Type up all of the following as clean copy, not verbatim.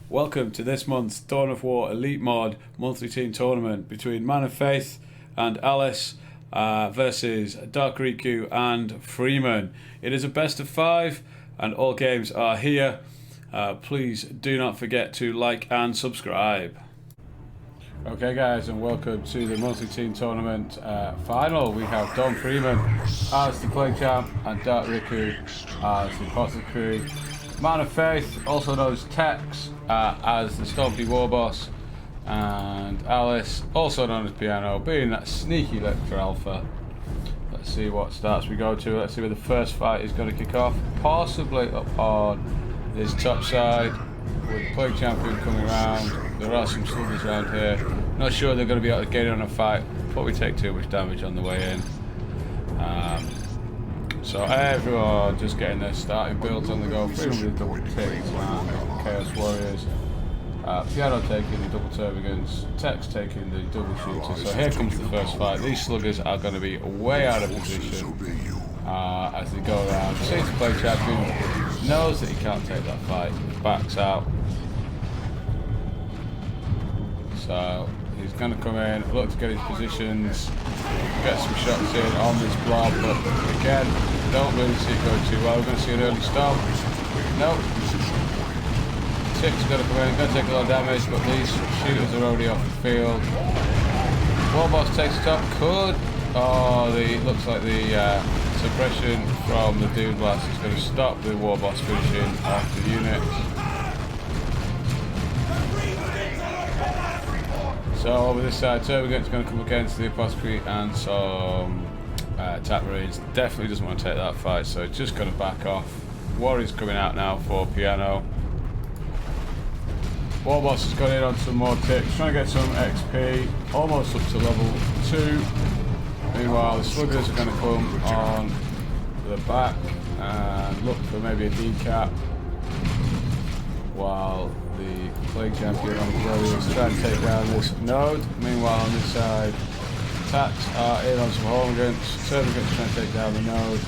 Welcome to this month's Dawn of War Elite Mod monthly team tournament between Man of Faith and Alice versus Dark Riku and Freeman. It is a best of 5 and all games are here. Please do not forget to like and subscribe. Okay guys, and welcome to the monthly team tournament final. We have Don Freeman as the play champ and Dark Riku as the apothecary. Man of Faith, also known as Tex, as the Stompy War Boss, and Alice, also known as Piano, being that sneaky Lecter Alpha. Let's see what starts we go to. Let's see where the first fight is going to kick off. Possibly up on this top side with the Plague Champion coming around. There are some sluggers around here. Not sure they're going to be able to get in on a fight, but we take too much damage on the way in. So everyone just getting their starting builds on the go. Freeman with the double ticks and Chaos Warriors. Piano taking the double turbigans, Tex taking the double shooter. So here comes the first fight. These sluggers are going to be way out of position as they go around. Seems the play champion knows that he can't take that fight, backs out. So he's going to come in, look to get his positions, get some shots in on this blob, but again, don't really see it going too well. We're going to see an early stop. Nope. Tick's going to come in, going to take a lot of damage, but these shooters are already off the field. War Boss takes the top, could. Oh, looks like the suppression from the Doom Blast is going to stop the War Boss finishing off the units. So over this side, Turbogant's going to come against the Apothecary and some Tap Marines. Definitely doesn't want to take that fight, so it's just going to back off. Warrior's coming out now for Piano. War Boss has got in on some more ticks, trying to get some XP, almost up to level 2. Meanwhile, the Sluggers are going to come on the back and look for maybe a decap, while the Plague Champion on the Warriors trying to take down this node. Meanwhile on this side, attacks are in on some Hormagaunts. Turbogant's trying to take down the node.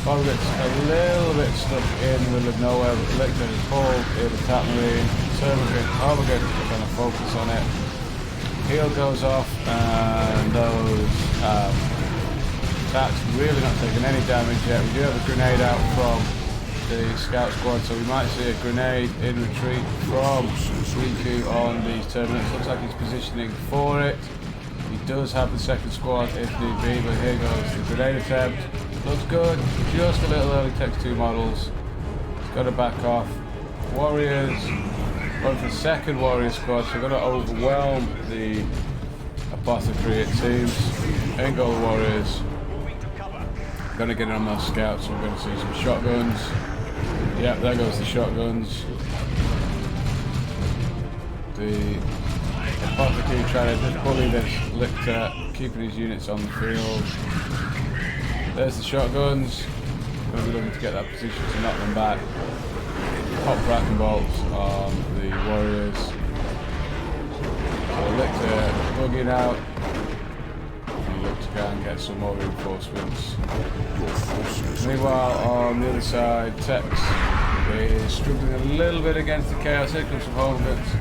Hormagaunts a little bit stuck in the middle of nowhere, but Lecter is pulled in the Tap Marine. Hormagaunts are trying to focus on it. Heal goes off and those attacks really not taking any damage yet. We do have a grenade out from the scout squad, so we might see a grenade in retreat from Riku on these turbulence. Looks like he's positioning for it. He does have the second squad if need be, but here goes the grenade attempt. Looks good, just a little early text 2 models. He's got to back off. Warriors, going for the second warrior squad, so they're going to overwhelm the apothecary it seems. In go the warriors. Going to get in on those scouts, so we're going to see some shotguns. Yep, there goes the shotguns. The apothecary trying to just bully this Lictor, keeping his units on the field. There's the shotguns. Going to be looking to get that position to knock them back. Pop bracken bolts on the warriors. So Lictor bugging out. And look to go and get some more reinforcements. Meanwhile, on the other side, Tex is struggling a little bit against the Chaos. Here comes some Hormagaunts.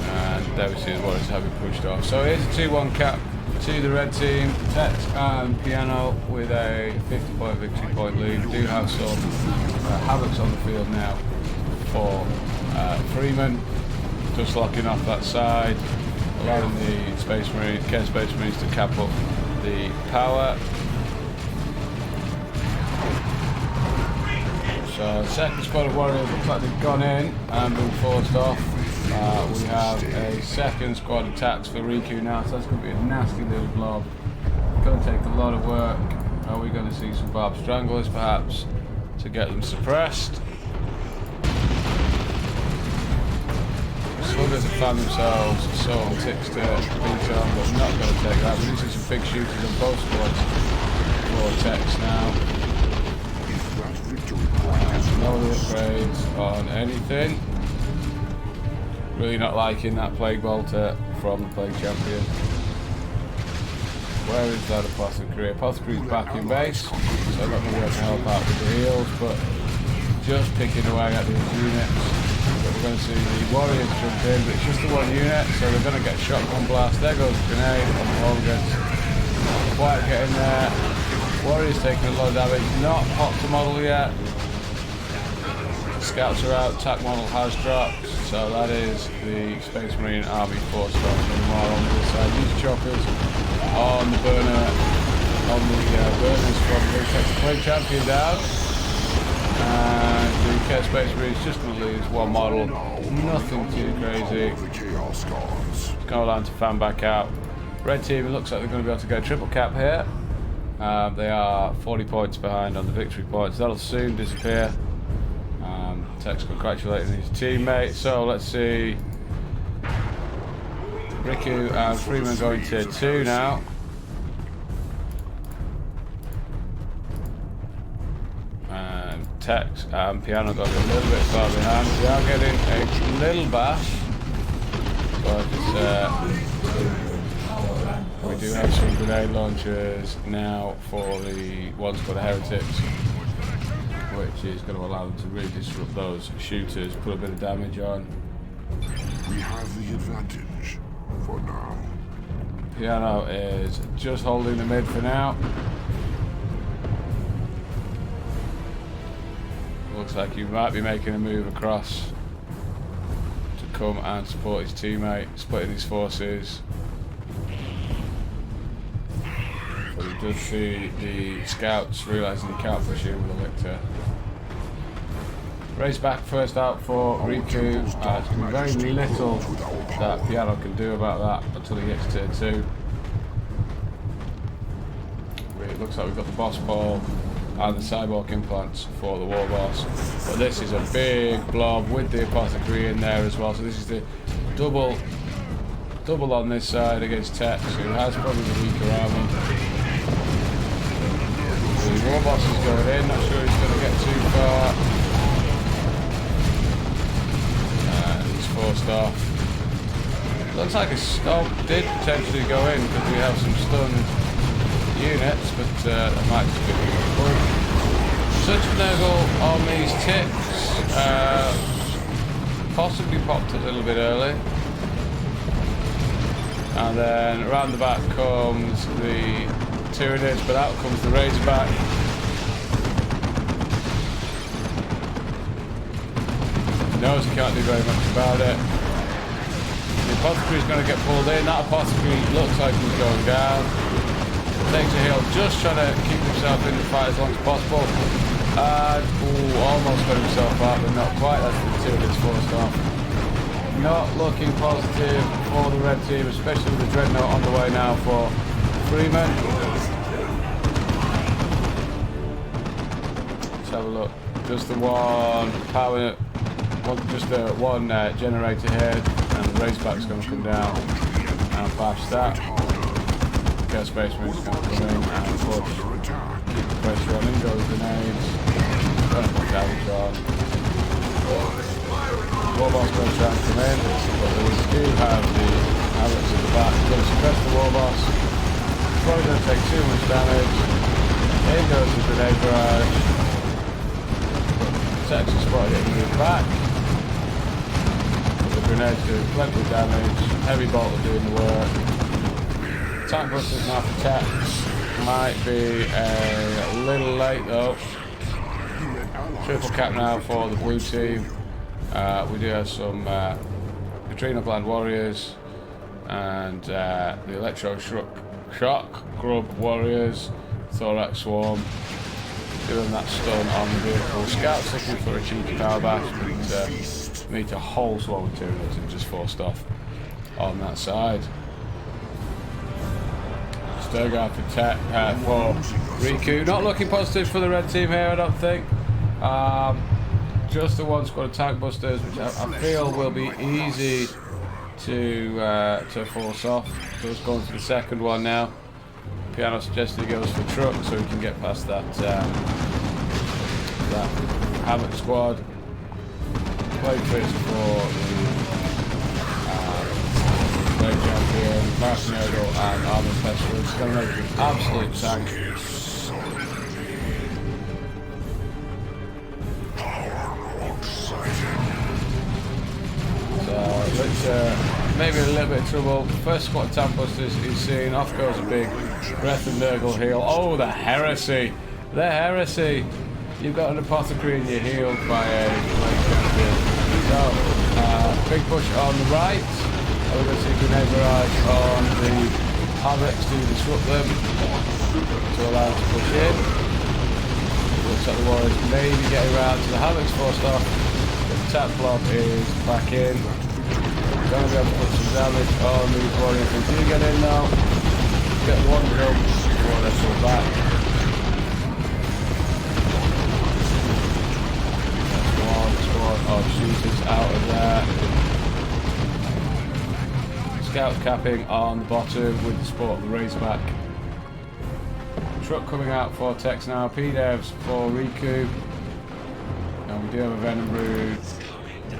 And there we see the Warriors having pushed off. So here's a 2-1 cap to the red team. Tex and Piano with a 50-point victory point lead. We do have some Havocs on the field now for Freeman. Just locking off that side, allowing the Space Marines, Care Space Marines to cap up the power. So second squad of Warriors looks like they've gone in and been forced off. We have a second squad attacks for Riku now, so that's going to be a nasty little blob. Going to take a lot of work. Are we going to see some Barb Stranglers perhaps to get them suppressed? Sluggers have found themselves so on ticks to beat on, but not going to take that. We do see some big shooters on both squads for Tex now. No other upgrades on anything. Really not liking that Plague Bolter from the Plague Champion. Where is that apothecary? Apothecary's back in base, so I'm not going to be able to help out with the heals, but just picking away at these units. But we're going to see the warriors jump in, but it's just the one unit, so they're going to get shotgun blast. There goes the grenade on the Holgans. Quite getting there. Warriors taking a lot of damage. Not popped the model yet. Scouts are out. Attack model has dropped. So that is the Space Marine Army 4 stars meanwhile on this side. These choppers on the burner, on the burners from the play champion down. And the Ket Space Marine is just going to lose one model. Nothing too crazy. Go down to fan back out. Red team, it looks like they're going to be able to go triple cap here. They are 40 points behind on the victory points. That'll soon disappear. Tech's congratulating his teammate. So let's see. Riku and Freeman going tier 2 now. And Tex and Piano got a little bit far behind. We are getting a little bash. But we do have some grenade launchers now for the ones for the heretics, which is going to allow them to really disrupt those shooters, put a bit of damage on. We have the advantage for now. Piano is just holding the mid for now. Looks like he might be making a move across to come and support his teammate, splitting his forces. But he does see the scouts realising he can't push in with a lictor. Race back first out for Riku. It's been very little that Piano can do about that until he gets tier 2. It looks like we've got the boss ball and the cyborg implants for the war boss. But this is a big blob with the apothecary in there as well. So this is the double on this side against Tex, who has probably the weaker army. The war boss is going in, not sure he's going to get too far. He's forced off. Looks like a stomp did potentially go in because we have some stunned units, but that might just be a point. Such a nuggle on these tips. Possibly popped a little bit early. And then around the back comes the Tyranids, but out comes the Razorback. He knows he can't do very much about it. The apothecary is going to get pulled in. That apothecary looks like he's going down. Takes a heal, just trying to keep himself in the fight as long as possible. And almost got himself out, but not quite. That's the Tyranids forced off. Not looking positive for the red team, especially with the Dreadnought on the way now for Freeman. Let's have a look. Just the one power, just the one generator here, and the Raceback's going to come down and bash that. Ket Space Marine's going to come in and push. Keep the pressure on. In goes grenades. Going to put damage on. Warboss going to try and come in, but we do have the Alex at the back. We're going to suppress the Warboss. Probably going to take too much damage. In goes the grenade barrage. Tex is spotted it and moved back. But the grenade's doing plenty of damage. Heavy bolt are doing the work. Tank busters now for Tex. Might be a little late though. Triple cap now for the blue team. We do have some Katrina Gland Warriors and the Electro Shock Grub Warriors, Thorax Swarm, doing that stun on the vehicle. Scouts looking for a cheeky power bash, but meet a whole swarm of Tyranids and just forced off on that side. Sturgar for Tech for Riku. Not looking positive for the red team here, I don't think. Just the one squad of tank busters, which I feel will be easy to force off. So it's going for the second one now. Piano suggested he goes for truck so he can get past that that Havoc squad. Play tricks for the Blade Champion, Martinado and Armor Specialist. It's going to make an absolute tank. So let's maybe a little bit of trouble. First spot of Tank Busters is seen. Off goes a big Breath of Nurgle heal. Oh, the Heresy! The Heresy! You've got an Apothecary and you're healed by a Blade Champion. So, big push on the right. We're going to see Grenade Barrage on the Havocs to disrupt them, to allow them to push in. Looks like the Warriors maybe getting around to the Havocs forced off, but the Tap Blob is back in. Going to be able to put some damage on these Warriors. They do get in now. Get one jump before they pull back. Of shooters out of there. Scout capping on the bottom with the support of the Razorback. Truck coming out for Tex now. P-Devs for Riku. And we do have a Venom Brood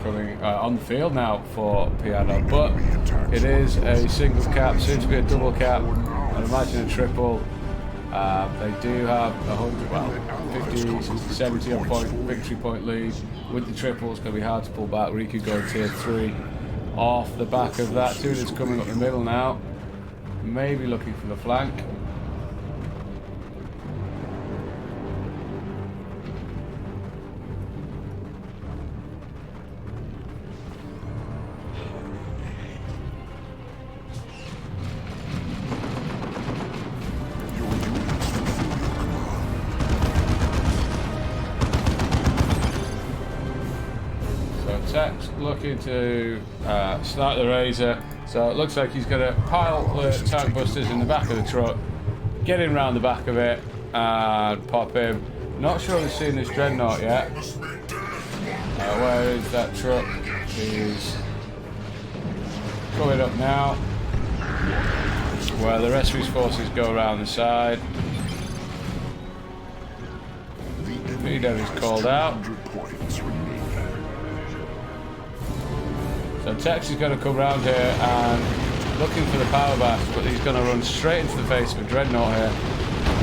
coming on the field now for Piano. But it is a single cap, soon to be a double cap. I'd imagine a triple. They do have 100, well, 50, 60, 70 on point, victory point lead. With the triple, it's going to be hard to pull back. Riku going tier 3 off the back of that. Two that's coming up the middle now. Maybe looking for the flank. Tex looking to start the Razor, so it looks like he's going to pile the Tank Busters in the back of the truck, get him round the back of it and pop him. Not sure we've seen this Dreadnought yet. Where is that truck? He's coming up now, where the rest of his forces go around the side. P-Dev is called out. So Tex is going to come around here and looking for the power blast, but he's going to run straight into the face of a Dreadnought here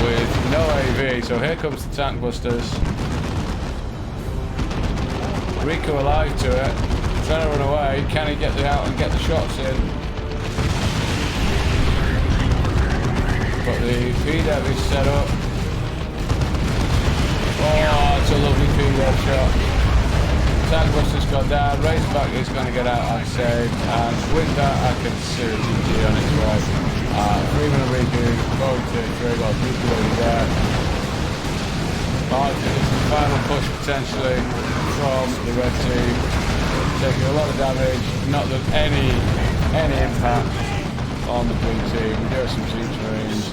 with no AV. So here comes the Tank Busters. Riku alive to it, trying to run away. Can he get out and get the shots in? But the P-Dev is set up. Oh, it's a lovely P-Dev shot. Tank Buster's gone down, Razorback is going to get out and save, and with that I can see GG on its way. Freeman and Riku going to trade on Riku over there. Martin is the final push potentially from the red team, taking a lot of damage, not that any impact on the blue team. We do have some Siege Marines.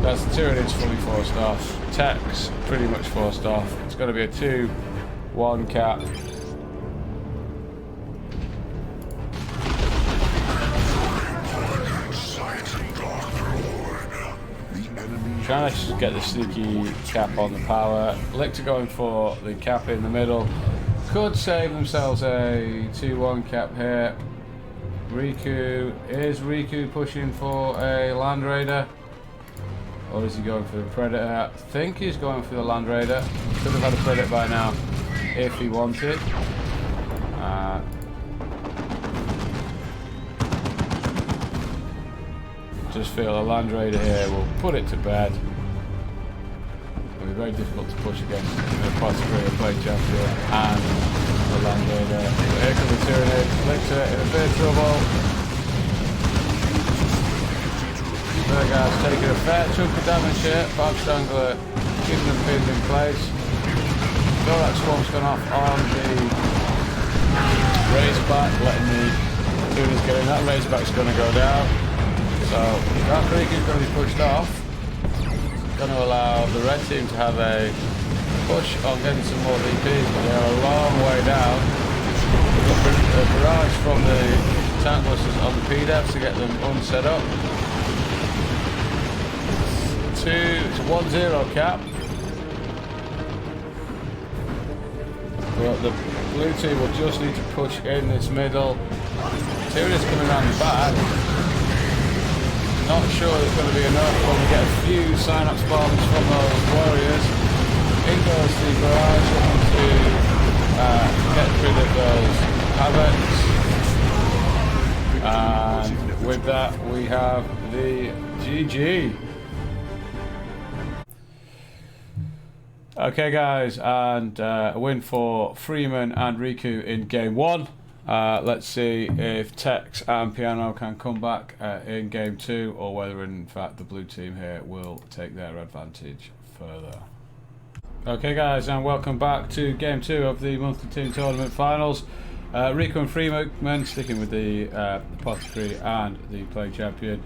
That's the Tyranids fully forced off. Tex pretty much forced off. It's going to be a 2-1 cap. Trying to get the sneaky cap on the power. Lictor going for the cap in the middle. Could save themselves a 2-1 cap here. Riku, is Riku pushing for a Land Raider? Or is he going for the Predator? I think he's going for the Land Raider. Could have had a Predator by now if he wanted. Just feel a Land Raider here will put it to bed. It'll be very difficult to push against the Apothecary, a Blade Champion, and the Land Raider. But here comes the Tyranid. Lictor in a bit of trouble. Vergard's taking a fair chunk of damage here. Barb Strangler keeping them pinned in place. Thorax Swarm's gone off on the Razorback, letting the Tyranid get in. That Razorback's going to go down. So that Riku's going to be pushed off. Going to allow the red team to have a push on getting some more VPs, but they're a long way down. A barrage from the Tank Busters on the P-Devs to get them unset up. It's a 1-0 cap. But the blue team will just need to push in this middle. Tyranids coming around the back. Not sure there's going to be enough, but we get a few synapse bombs from those warriors. In goes the barrage, looking to get rid of those havocs. And with that, we have the GG. Okay, guys, and a win for Freeman and Riku in game 1. Let's see if Tex and Piano can come back in game 2, or whether in fact the blue team here will take their advantage further. Okay, guys, and welcome back to game 2 of the monthly team tournament finals. Riku and Freeman sticking with the Apothecary and the Plague Champion.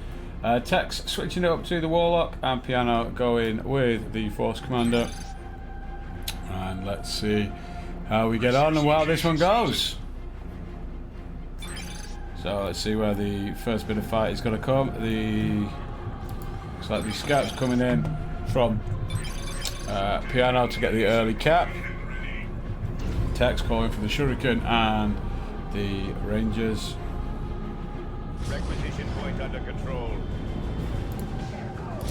Tex switching it up to the Warlock, and Piano going with the Force Commander. And let's see how we get on and how this one goes. So let's see where the first bit of fight is going to come. Looks like the scouts coming in from Piano to get the early cap. Tex calling for the Shuriken and the Rangers. Requisition point under control.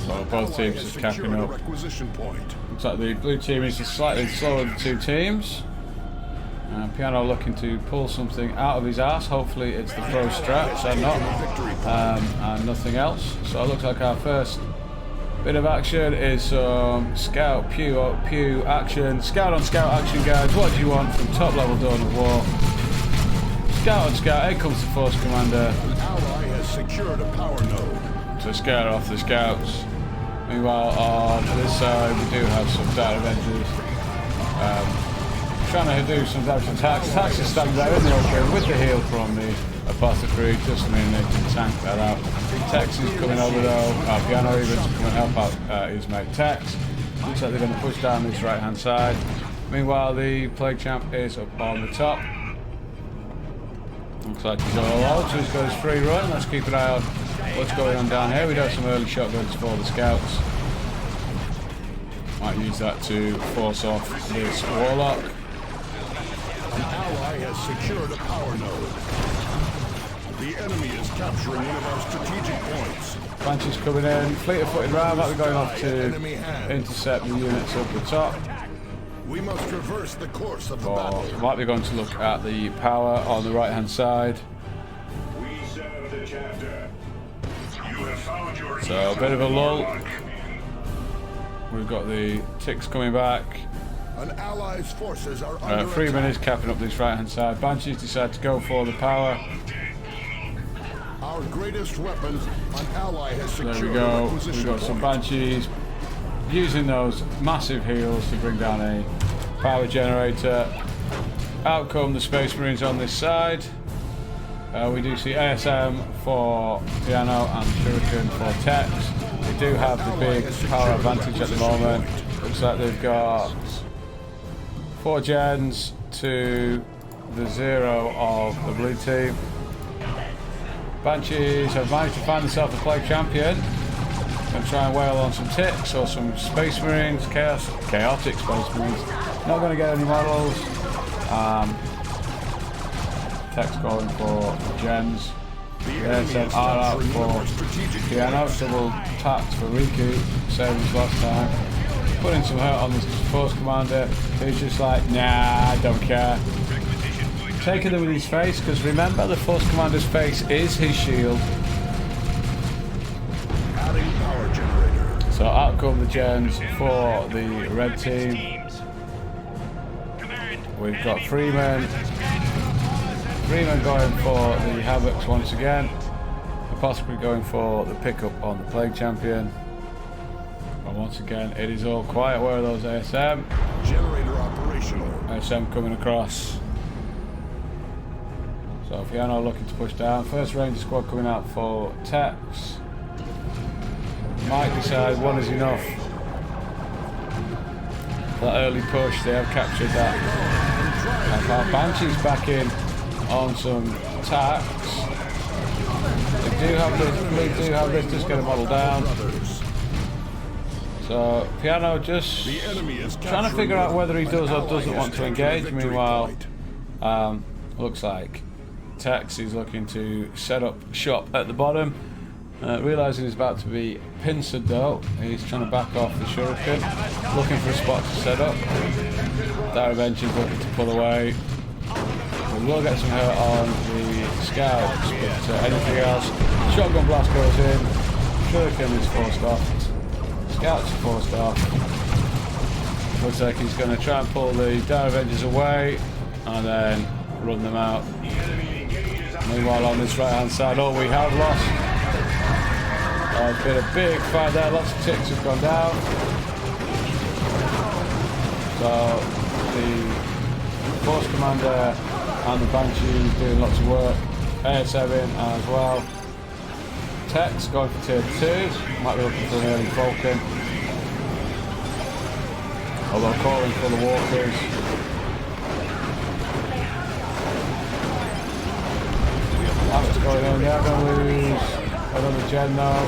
So both teams just capping up. Requisition point. Looks like the blue team is slightly slower than the two teams. Piano looking to pull something out of his ass. Hopefully it's the pro straps and not and nothing else. So it looks like our first bit of action is some scout pew action. Scout on scout action, guys. What do you want from top level Dawn of War? Scout on scout. Here comes the Force Commander. An ally has secured a power node to scare off the scouts. Meanwhile, on this side, we do have some Dark Avengers trying to do some damage to Tax. Tax is standing there in the open with the heal from the Apothecary, just meaning they can tank that out. Tex is coming over though. Piano even to come and help out his mate Tex. Looks like they're going to push down this right hand side. Meanwhile, the Plague Champ is up on the top. Looks like he's all out, so he's got his free run. Let's keep an eye on what's going on down here. We do have some early shotguns for the scouts. Might use that to force off this Warlock. An ally has secured a power node. The enemy is capturing one of our strategic points. Banshee's coming in, fleet of footed round, might be going off to intercept the units up the top. We must reverse the course of the battle. Might be going to look at the power on the right hand side. We serve the chapter. You have found your So a bit of a lull. We've got the ticks coming back. An ally's forces are under Freeman attack. is capping up this right hand side. Banshees decide to go for the power. Our greatest weapon, an ally has secured There we a go. requisition We've got some point. Banshees using those massive heals to bring down a power generator. Out come the Space Marines on this side. We do see ASM for Piano and Shuriken for Tex. They do have the big power advantage at the moment. Looks like they've got 4 gens to the 0 of the blue team. Banshees have managed to find themselves a Plague Champion. Going to try and wail on some ticks or some Space Marines, chaotic Space Marines. Not going to get any models. Tex going for gens. There's an R out for Piano. Double tapped for Riku, same as last time. Putting some hurt on this Force Commander, who's just like, nah, I don't care. Taking them with his face, because remember, the Force Commander's face is his shield. Adding power generator. So out come the gens for the red team. We've got Freeman. Freeman going for the Havocs once again. Apothecary going for the pickup on the Plague Champion. And once again, it is all quiet. Where are those ASM? Generator operational. ASM coming across. So Piano looking to push down. First Ranger squad coming out for Tex. Might decide one is enough. That early push, they have captured that. And our Banshee's back in on some attacks. They do have this, just get a model down. So Piano just trying to figure out whether he does or doesn't want to engage. Meanwhile, looks like Tex is looking to set up shop at the bottom. Realising he's about to be pincered though, he's trying to back off the shuriken, looking for a spot to set up. Dire Vengeance looking to pull away. We will get some hurt on the scouts, but anything else, shotgun blast goes in, shuriken is forced off, scouts are forced off. Looks like he's going to try and pull the Dire Avengers away and then run them out. Meanwhile on this right hand side, all we have lost. It's been a big fight there, lots of ticks have gone down. So the Force Commander and the Banshee doing lots of work. AS7 as well. Tech's going for tier 2, might be looking for an early Falcon. Although calling for the Walkers. What's going on? They're going to lose another gen now,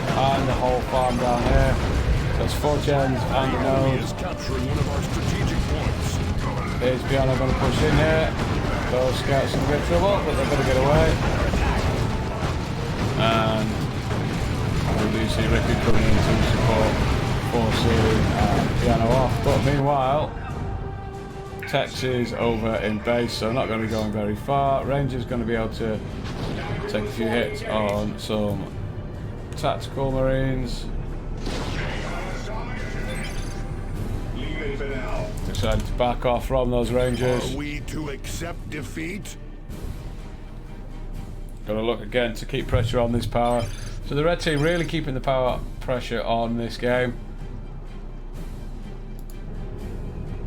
and the whole farm down here. So it's 4 gens and a node. Is capturing one of our strategic points. Is Piano going to push in here? Those scouts in a bit of trouble, but they're going to get away. And we do see Riku coming in to support, forcing Piano off. But meanwhile, Tex is over in base, so not going to be going very far. Ranger's going to be able to take a few hits on some tactical marines. Decided to back off from those rangers. Are we to accept defeat? Got to look again to keep pressure on this power. So the red team really keeping the power pressure on this game.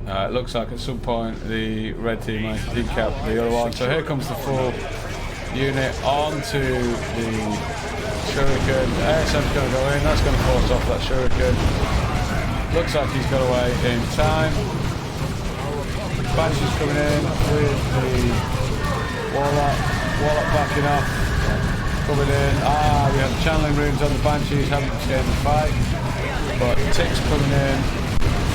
It looks like at some point the red team might decap the other one. So here comes the full unit onto the shuriken. ASM's going to go in, that's going to force off that shuriken. Looks like he's got away in time. Banshee's coming in with the Warlock. Warlock backing off. Coming in. We have channeling rooms on the Banshees, haven't escaped the fight. But Tick's coming in.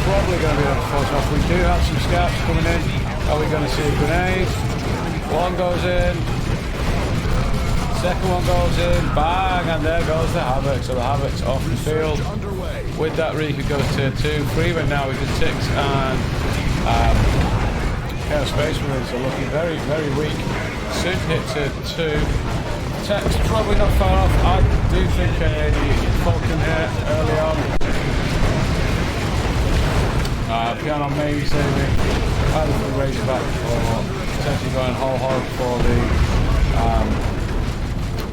Probably going to be able to force off. We do have some scouts coming in. Are we going to see a grenade? One goes in. Second one goes in. Bang! And there goes the Havoc. So the Havoc's off the field. With that, Riku goes tier 2. Freeman now with the Ticks and Chaos Space Marines are looking very, very weak. Soon hit tier 2. Tech's probably not far off. I do think a Falcon here early on. Piano maybe saving either for the Razorback or potentially going whole hog for the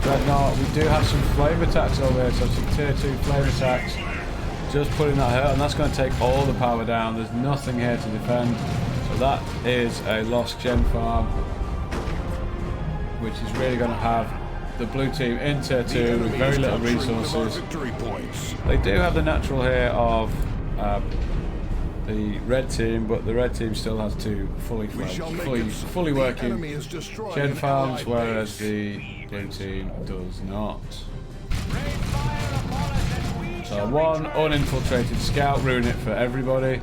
Dreadnought. We do have some flame attacks over here, so some tier 2 flame attacks. Just putting that hurt, and that's going to take all the power down. There's nothing here to defend. So that is a lost gen farm, which is really going to have the blue team in tier 2 with very little resources. They do have the natural here of the red team, but the red team still has 2 fully working gen farms, whereas the blue team does not. So one uninfiltrated scout, ruin it for everybody.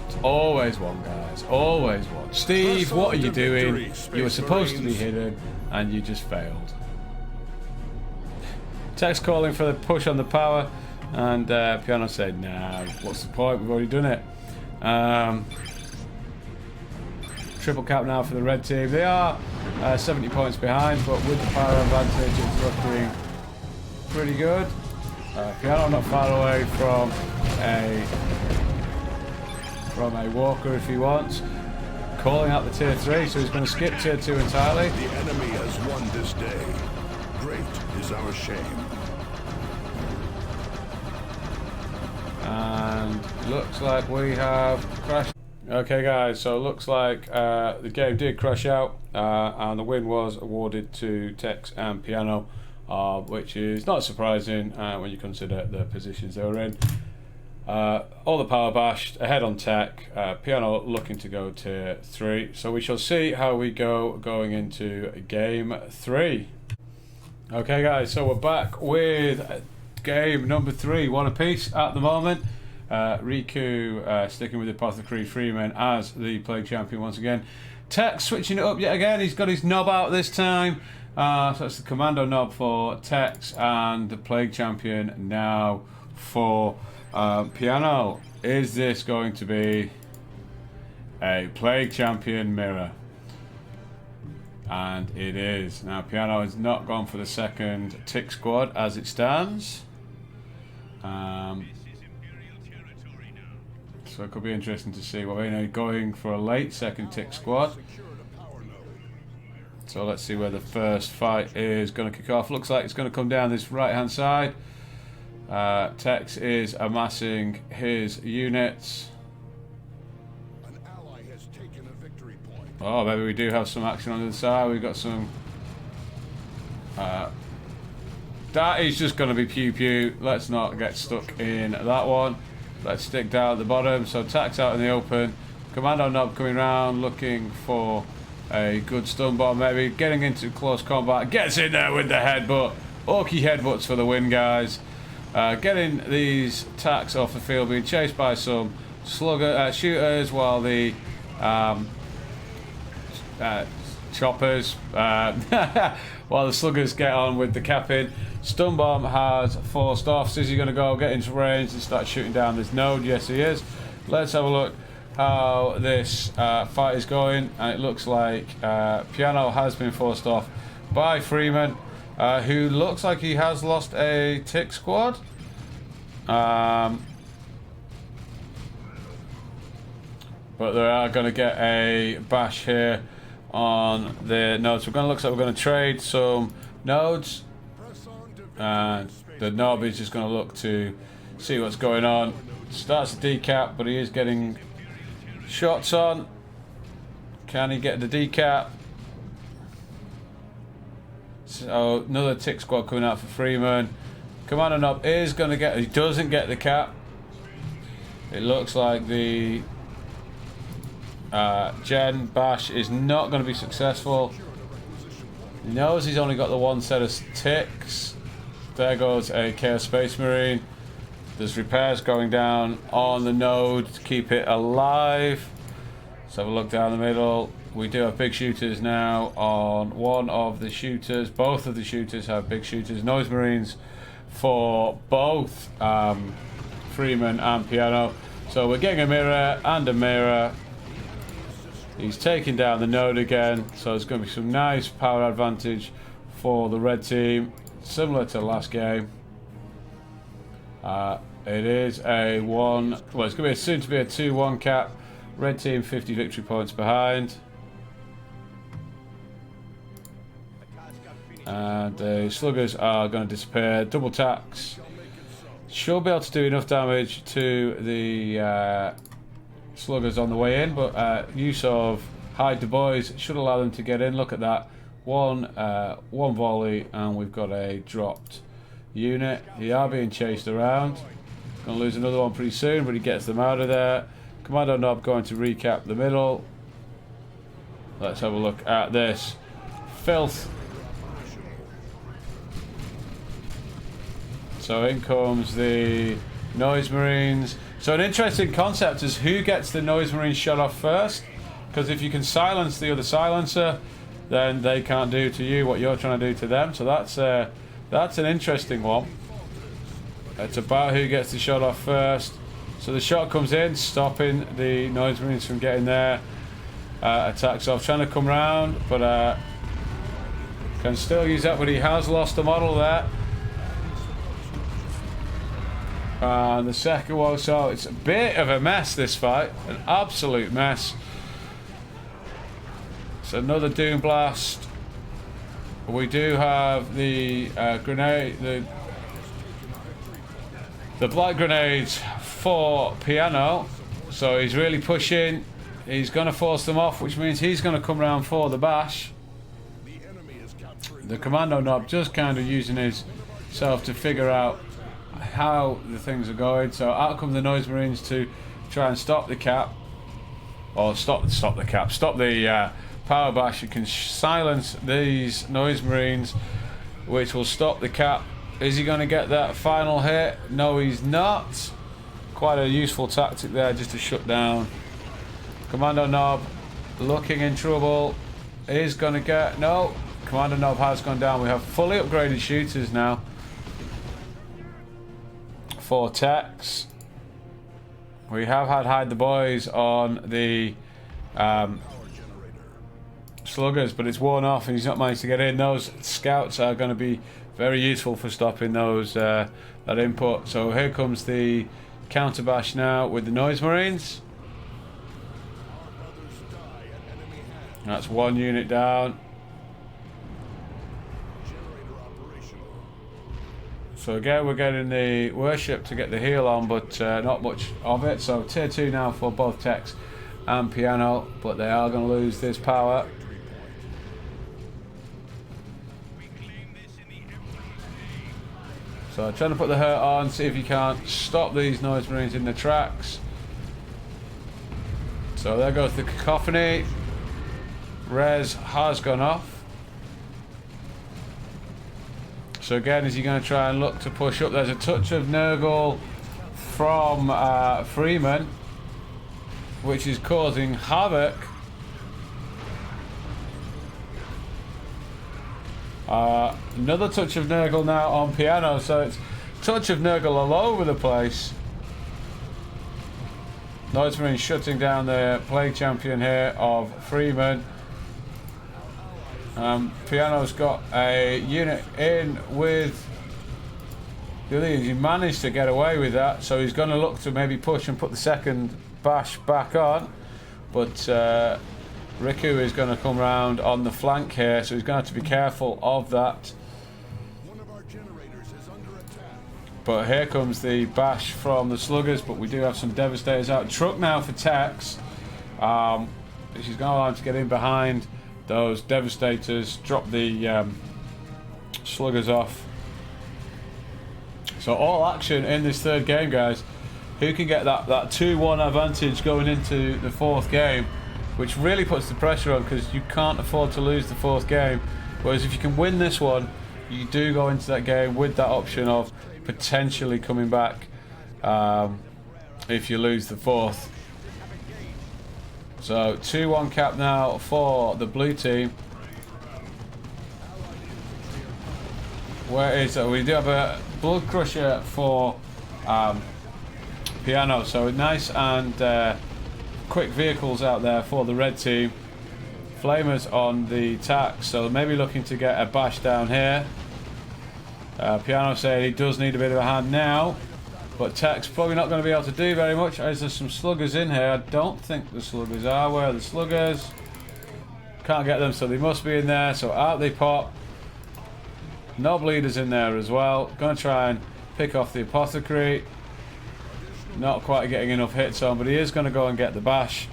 It's always one, guys, always one. Steve, what are you doing? You were supposed to be hidden and you just failed. Text calling for the push on the power. And Piano said, nah, what's the point? We've already done it. Triple cap now for the red team. They are 70 points behind, but with the power advantage, it's looking pretty good. Piano not far away from a walker if he wants. Calling out the tier 3, so he's going to skip tier 2 entirely. The enemy has won this day. Great is our shame. And looks like we have crashed. Okay guys, so it looks like the game did crash out and the win was awarded to Tex and Piano, which is not surprising when you consider the positions they were in. All the power bashed, ahead on Tech, Piano looking to go tier 3. So we shall see how we go going into game 3. Okay guys, so we're back with game number 3, one apiece at the moment. Riku sticking with the Apothecary, Freeman as the Plague Champion once again. Tech switching it up yet again, he's got his knob out this time. So that's the commando knob for Tex and the Plague Champion now for Piano. Is this going to be a Plague Champion mirror? And it is. Now Piano has not gone for the second tick squad as it stands. So it could be interesting to see what we're going for a late second tick squad. So let's see where the first fight is going to kick off. Looks like it's going to come down this right hand side. Tex is amassing his units. An ally has taken a victory point. Oh, maybe we do have some action on the other side. We've got some... that is just going to be pew pew. Let's not get stuck in that one. Let's stick down at the bottom. So Tex out in the open. Commando knob coming around looking for a good stun bomb, maybe getting into close combat. Gets in there with the headbutt. Orky headbutts for the win, guys. Getting these attacks off the field, being chased by some shooters, while the choppers, while the sluggers get on with the capping. Stun bomb has forced off. So is he going to go get into range and start shooting down this node? Yes, he is. Let's have a look how this fight is going, and it looks like Piano has been forced off by Freeman, who looks like he has lost a tick squad. But they are going to get a bash here on the nodes. We're going to look like we're going to trade some nodes, and the knob is just going to look to see what's going on. Starts the decap, but he is getting shots on. Can he get the decap? So another tick squad coming out for Freeman. Commander knob is going to get... He doesn't get the cap. It looks like the Gen Bash is not going to be successful. He knows he's only got the one set of ticks. There goes a Chaos Space Marine. There's repairs going down on the node to keep it alive. Let's have a look down the middle. We do have big shooters now on one of the shooters. Both of the shooters have big shooters. Noise Marines for both Freeman and Piano. So we're getting a mirror and a mirror. He's taking down the node again. So there's going to be some nice power advantage for the red team, similar to the last game. It is a one. Well, it's going to be soon to be a 2-1 cap. Red team 50 victory points behind, and the sluggers are going to disappear. Double tax should be able to do enough damage to the sluggers on the way in, but use of hide the boys should allow them to get in. Look at that, one volley, and we've got a dropped unit. They are being chased around. Going to lose another one pretty soon, but he gets them out of there. Commando knob going to recap the middle. Let's have a look at this filth. So in comes the Noise Marines. So an interesting concept is who gets the Noise Marines shot off first, because if you can silence the other silencer, then they can't do to you what you're trying to do to them. So that's an interesting one. It's about who gets the shot off first. So the shot comes in, stopping the Noise Marines from getting their attacks off. Trying to come round, but can still use that, but he has lost the model there. And the second one, so it's a bit of a mess, this fight. An absolute mess. It's another Doom Blast. We do have the grenade, the black grenades for Piano, so he's really pushing. He's going to force them off, which means he's going to come around for the bash. The commando knob just kind of using himself to figure out how the things are going. So out come the Noise Marines to try and stop the cap, or stop the power bash. You can silence these Noise Marines, which will stop the cap. Is he going to get that final hit? No, he's not. Quite a useful tactic there, just to shut down. Commando knob looking in trouble. Is going to get... No. Commander Nob has gone down. We have fully upgraded shooters now. 4 techs. We have had hide the boys on the sluggers, but it's worn off and he's not managed to get in. Those scouts are going to be very useful for stopping those that input. So here comes the counter bash now with the noise marines. That's 1 unit down. So again, we're getting the worship to get the heal on, but not much of it. So tier 2 now for both techs and piano, but they are going to lose this power. So trying to put the hurt on, see if you can't stop these noise marines in the tracks. So there goes the cacophony. Res has gone off. So again, is he going to try and look to push up? There's a touch of Nurgle from Freeman, which is causing havoc. Another touch of Nurgle now on piano, so it's touch of Nurgle all over the place. Noise Marine shutting down the Plague Champion here of Freeman. Piano's got a unit in with the other thing. He managed to get away with that, so he's going to look to maybe push and put the second bash back on, but Riku is going to come round on the flank here, so he's going to have to be careful of that. But here comes the bash from the sluggers, but we do have some devastators out. Truck now for techs. She's going to allow him to get in behind those devastators, drop the sluggers off. So all action in this third game, guys. Who can get that 2-1 advantage going into the fourth game, which really puts the pressure on, because you can't afford to lose the fourth game. Whereas if you can win this one, you do go into that game with that option of potentially coming back if you lose the fourth. So 2-1 cap now for the blue team. Where is it? We do have a blood crusher for piano, so nice and quick vehicles out there for the red team. Flamers on the tack, so maybe looking to get a bash down here. Piano said he does need a bit of a hand now, but tech's probably not going to be able to do very much as there's some sluggers in here. I don't think the sluggers are. Where are the sluggers? Can't get them, so they must be in there, so out they pop. No bleeders in there as well. Going to try and pick off the apothecary. Not quite getting enough hits on, but he is going to go and get the bash.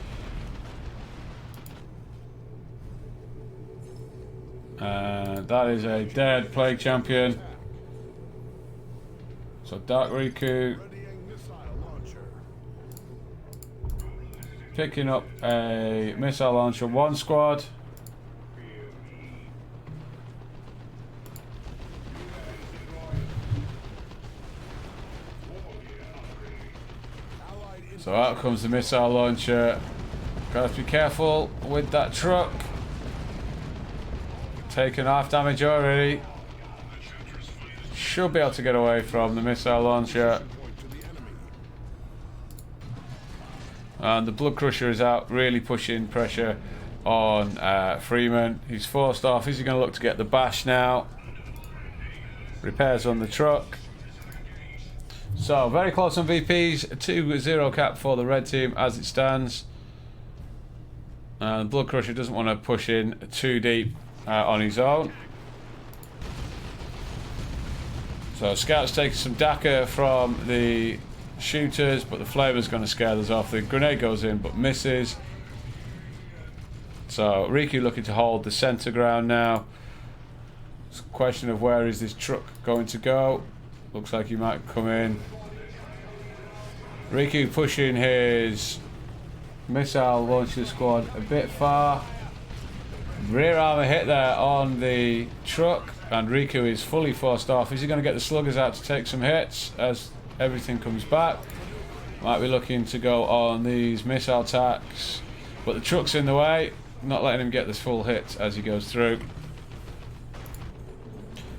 That is a dead Plague Champion. So Dark Riku picking up a missile launcher, 1 squad. So out comes the missile launcher. Got to be careful with that truck. Taken half damage already. Should be able to get away from the missile launcher. And the blood crusher is out, really pushing pressure on Freeman. He's forced off. Is he going to look to get the bash now? Repairs on the truck. So very close on VPs. 2-0 cap for the red team as it stands. And blood crusher doesn't want to push in too deep on his own. So Scout's taking some Daka from the shooters, but the flavor's going to scare those off. The grenade goes in but misses. So Riku looking to hold the center ground now. It's a question of where is this truck going to go. Looks like he might come in. Riku pushing his missile launcher squad a bit far. Rear armor hit there on the truck, and Riku is fully forced off. Is he going to get the sluggers out to take some hits as everything comes back? Might be looking to go on these missile attacks, but the truck's in the way, not letting him get this full hit as he goes through.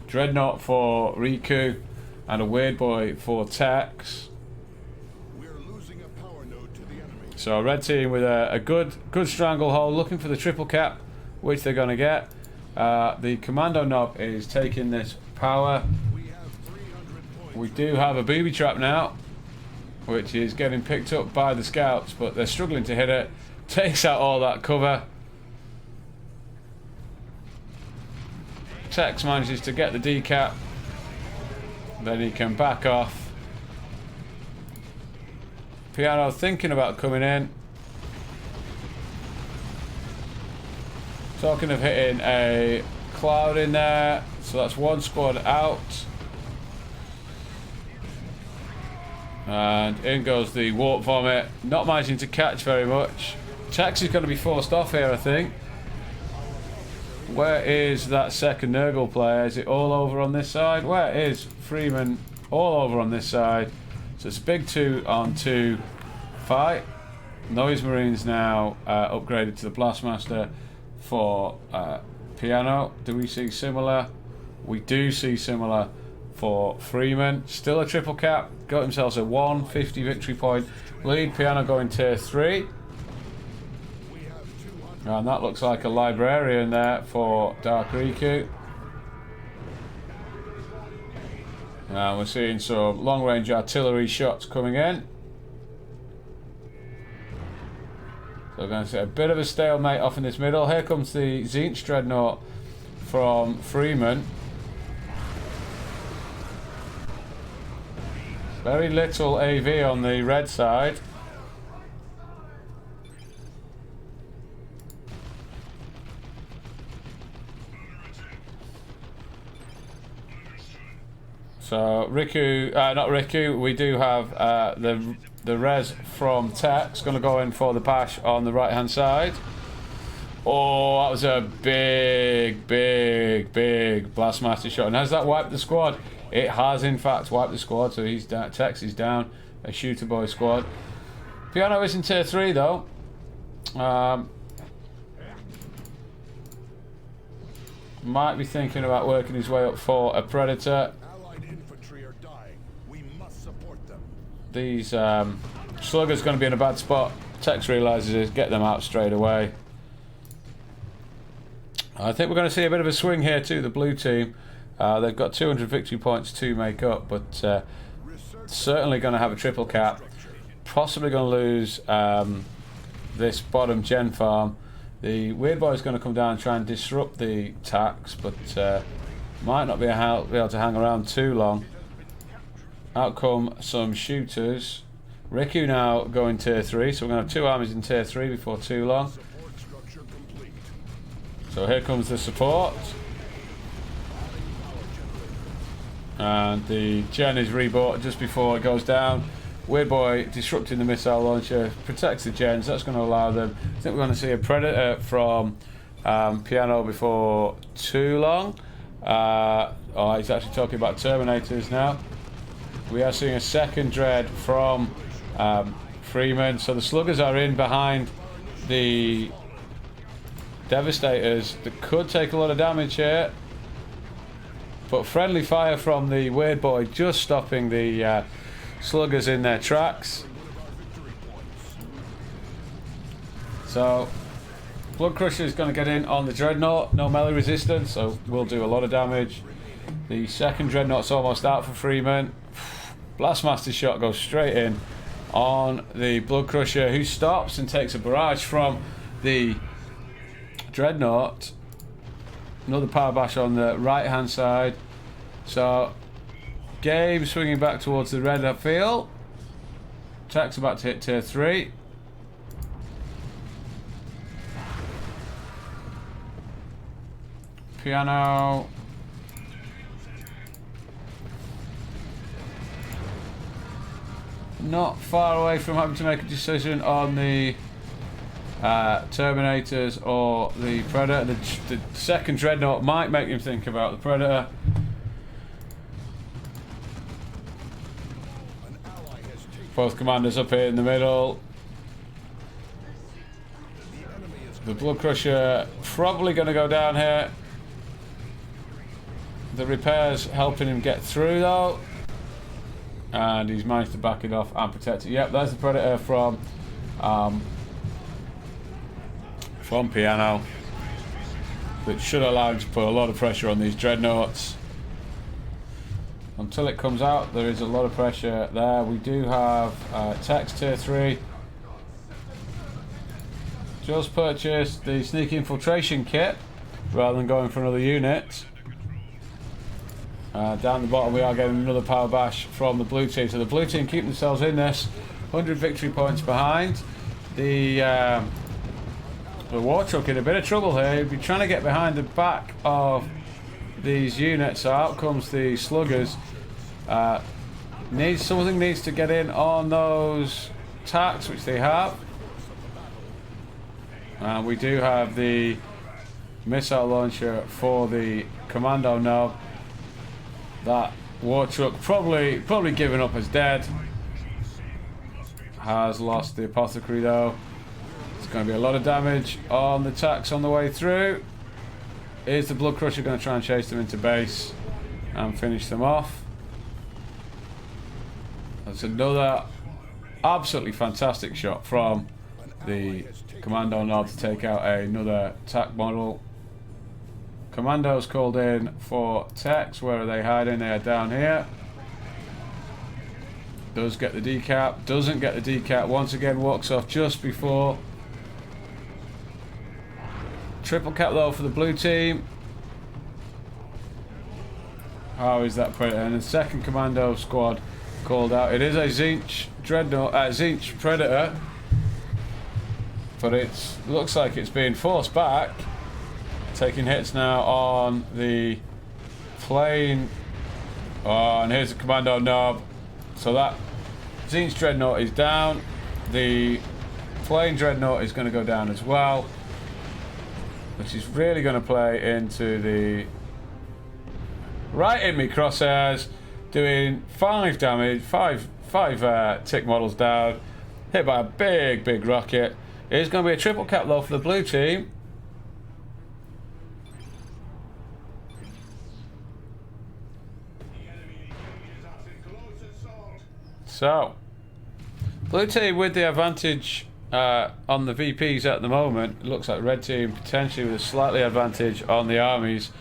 Dreadnought for Riku, and a Weird Boy for Tex. We're losing a power node to the enemy. So red team with a good stranglehold, looking for the triple cap, which they're going to get. The commando knob is taking this power. We have 300 points. We do have a booby trap now, which is getting picked up by the scouts, but they're struggling to hit it. Takes out all that cover. Tex manages to get the decap. Then he can back off. Piano thinking about coming in. Talking of hitting a cloud in there. So that's one squad out. And in goes the warp vomit. Not managing to catch very much. Tex is going to be forced off here, I think. Where is that second Nurgle player? Is it all over on this side? Where is Freeman? All over on this side. So it's a big 2-on-2 fight. Noise Marines now upgraded to the Blastmaster for Piano. Do we see similar? We do see similar for Freeman. Still a triple cap. Got himself a 150 victory point lead. Piano going tier 3. And that looks like a librarian there for Dark Riku. And we're seeing some long range artillery shots coming in. So we're going to see a bit of a stalemate off in this middle. Here comes the Tzeentch Dreadnought from Freeman. Very little AV on the red side. So Riku, not Riku, we do have the res from Tex going to go in for the bash on the right hand side. Oh, that was a big Blastmaster shot. And has that wiped the squad? It has in fact wiped the squad, so he's down. Tex is down, a shooter boy squad. Piano is in tier 3 though. Might be thinking about working his way up for a Predator. These Slugger's going to be in a bad spot. Tex realises it, get them out straight away. I think we're going to see a bit of a swing here too, the blue team. They've got 200 victory points to make up, but certainly going to have a triple cap. Possibly going to lose this bottom gen farm. The Weird Boy is going to come down and try and disrupt the tax, but might not be able to hang around too long. Out come some shooters. Riku now going tier 3, so we're going to have 2 armies in tier 3 before too long. So here comes the support. And the gen is rebought just before it goes down. Weird Boy disrupting the missile launcher, protects the gens, that's going to allow them. I think we're going to see a Predator from Piano before too long. Oh, he's actually talking about Terminators now. We are seeing a second Dread from Freeman. So the Sluggers are in behind the Devastators that could take a lot of damage here. But friendly fire from the Weird Boy just stopping the Sluggers in their tracks. So Blood Crusher is going to get in on the Dreadnought. No melee resistance, so will do a lot of damage. The second Dreadnought's almost out for Freeman. Blastmaster shot goes straight in on the Blood Crusher, who stops and takes a barrage from the Dreadnought. Another power bash on the right hand side. So game swinging back towards the red field. Tex about to hit tier 3. Piano. Not far away from having to make a decision on the Terminators or the Predator. The second Dreadnought might make him think about the Predator. Both commanders up here in the middle. The Blood Crusher probably going to go down here. the repairs helping him get through though. And he's managed to back it off and protect it. Yep, there's the Predator from Piano. That should allow him to put a lot of pressure on these dreadnoughts. Until it comes out, there is a lot of pressure there. We do have Tech's Tier 3. Just purchased the sneak infiltration kit rather than going for another unit. Down the bottom we are getting another power bash from the blue team. So the blue team keep themselves in this. 100 victory points behind. The war truck in a bit of trouble here. He'll be trying to get behind the back of these units. So out comes the sluggers. Something needs to get in on those tacks, which they have. And we do have the missile launcher for the commando now. That war truck probably given up as dead. Has lost the apothecary though. It's going to be a lot of damage on the tacks on the way through. Is the blood crusher going to try and chase them into base and finish them off? That's another absolutely fantastic shot from the commando knob to take out another tac model. Commandos called in for techs. Where are they hiding? They are down here. Does get the decap, doesn't get the decap. Once again walks off just before. Triple cap though for the blue team. How is that Predator? And the second commando squad called out. It is a Zinch Dreadnought, Zinch Predator, but it looks like it's being forced back. Taking hits now on the plane. Oh, and here's the commando knob. So that Zinch Dreadnought is down. The plane Dreadnought is going to go down as well, which is really going to play into the right in me crosshairs, doing 5 damage, five tick models down, hit by a big rocket. It is going to be a triple cap though for the blue team. So, blue team with the advantage on the VPs at the moment. It looks like red team potentially with a slightly advantage on the armies.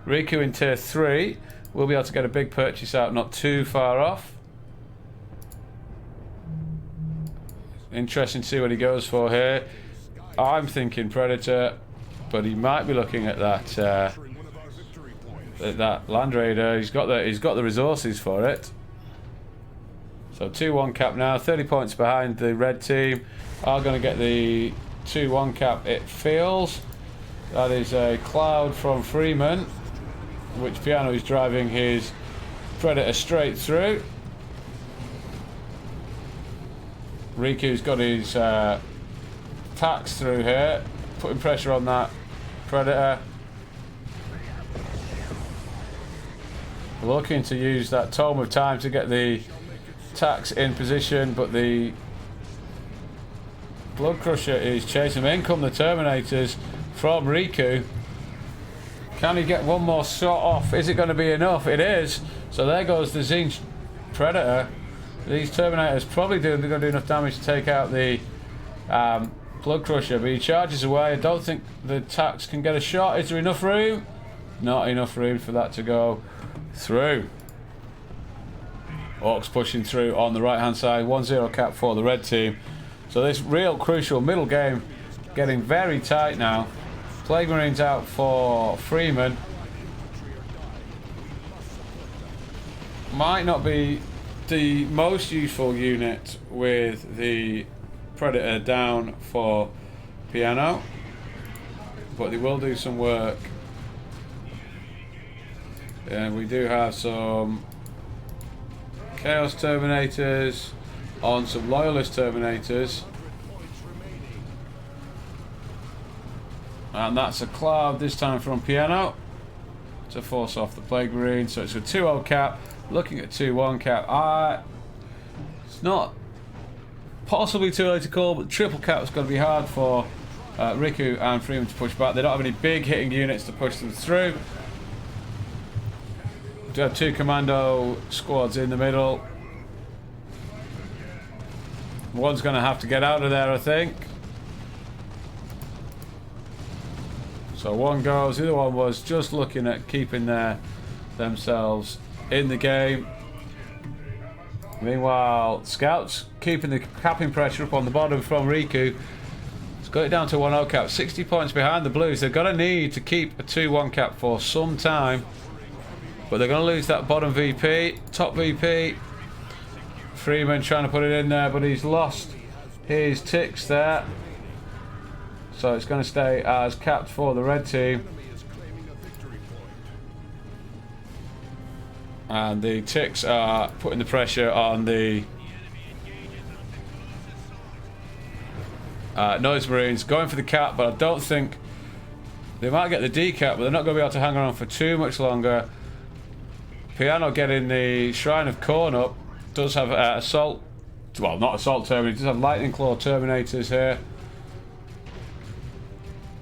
Riku in tier 3 will be able to get a big purchase out not too far off. Interesting to see what he goes for here. I'm thinking Predator, but he might be looking at that Land Raider. He's got the resources for it. So 2-1 cap now, 30 points behind the red team. Are going to get the 2-1 cap, it feels. That is a cloud from Freeman, which Piano is driving his Predator straight through. Riku's got his tax through here, putting pressure on that Predator. Looking to use that Tome of Time to get the tax in position, but the Blood Crusher is chasing him. In come the Terminators from Riku. Can he get one more shot off? Is it going to be enough? It is. So there goes the Zinch Predator. These Terminators probably going to do enough damage to take out the Blood Crusher, but he charges away. I don't think the tax can get a shot. Is there enough room? Not enough room for that to go through. Orcs pushing through on the right hand side. 1-0 cap for the red team. So this real crucial middle game getting very tight now. Plague Marines out for Freeman. Might not be the most useful unit with the Predator down for Piano, but they will do some work. And we do have some Chaos Terminators on some Loyalist Terminators. And that's a cloud this time from Piano to force off the Plague Marine. So it's a 2-0 cap, looking at 2-1 cap. It's not possibly too early to call, but triple cap is going to be hard for Riku and Freeman to push back. They don't have any big hitting units to push them through. do have 2 commando squads in the middle. One's going to have to get out of there, I think. So one goes, the other one was just looking at keeping themselves in the game. Meanwhile, Scouts keeping the capping pressure up on the bottom from Riku. It's got it down to 1-0 cap, 60 points behind the Blues. They're going to need to keep a 2-1 cap for some time. But they're going to lose that bottom VP, top VP. Freeman trying to put it in there, but he's lost his ticks there. So it's going to stay as capped for the red team. And the ticks are putting the pressure on the Noise Marines, going for the cap, but I don't think they might get the D cap, but they're not going to be able to hang around for too much longer. Piano getting the Shrine of Corn up. Does have assault, well, not assault terminators, does have lightning claw terminators here.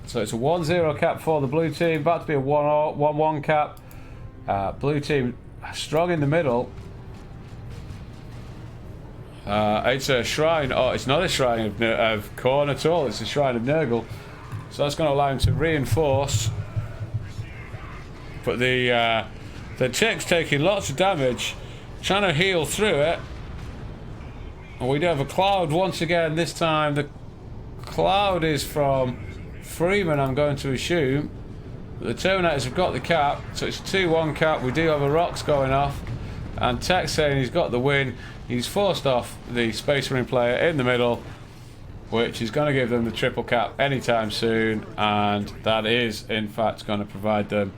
So it's a 1-0 cap for the blue team, about to be a 1-1 cap. Blue team strong in the middle. It's a shrine, oh, it's not a shrine of Corn at all, it's a shrine of Nurgle. So that's going to allow him to reinforce. But the chick's taking lots of damage, trying to heal through it. And we do have a cloud once again. This time the cloud is from Freeman, I'm going to assume. The Terminators have got the cap, so it's a 2-1 cap. We do have a rocks going off, and Tech saying he's got the win. He's forced off the Space Marine player in the middle, which is going to give them the triple cap anytime soon, and that is in fact going to provide them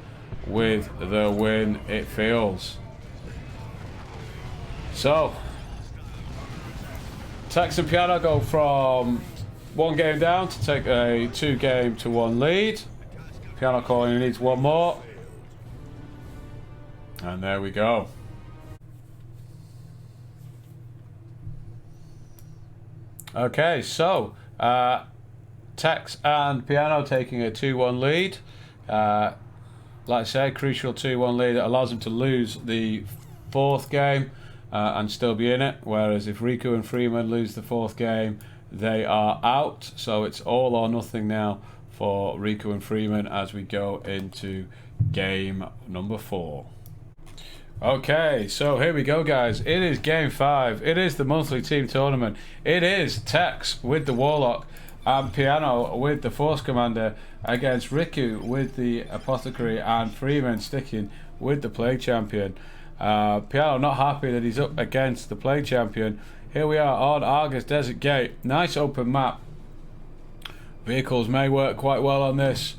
with the win, it feels. So Tex and Piano go from 1 game down to take a 2-game to 1 lead. Piano calling, he needs 1 more. And there we go. Okay, so Tex and Piano taking a 2-1 lead. Like I said, crucial 2-1 lead that allows them to lose the 4th game and still be in it. Whereas if Riku and Freeman lose the 4th game, they are out. So it's all or nothing now for Riku and Freeman as we go into game number 4. Okay, so here we go, guys. It is game 5. It is the monthly team tournament. It is Tex with the Warlock and Piano with the Force Commander against Riku with the Apothecary and Freeman sticking with the Plague Champion. Piano not happy that he's up against the Plague Champion. Here we are on Argus Desert Gate. Nice open map. Vehicles may work quite well on this.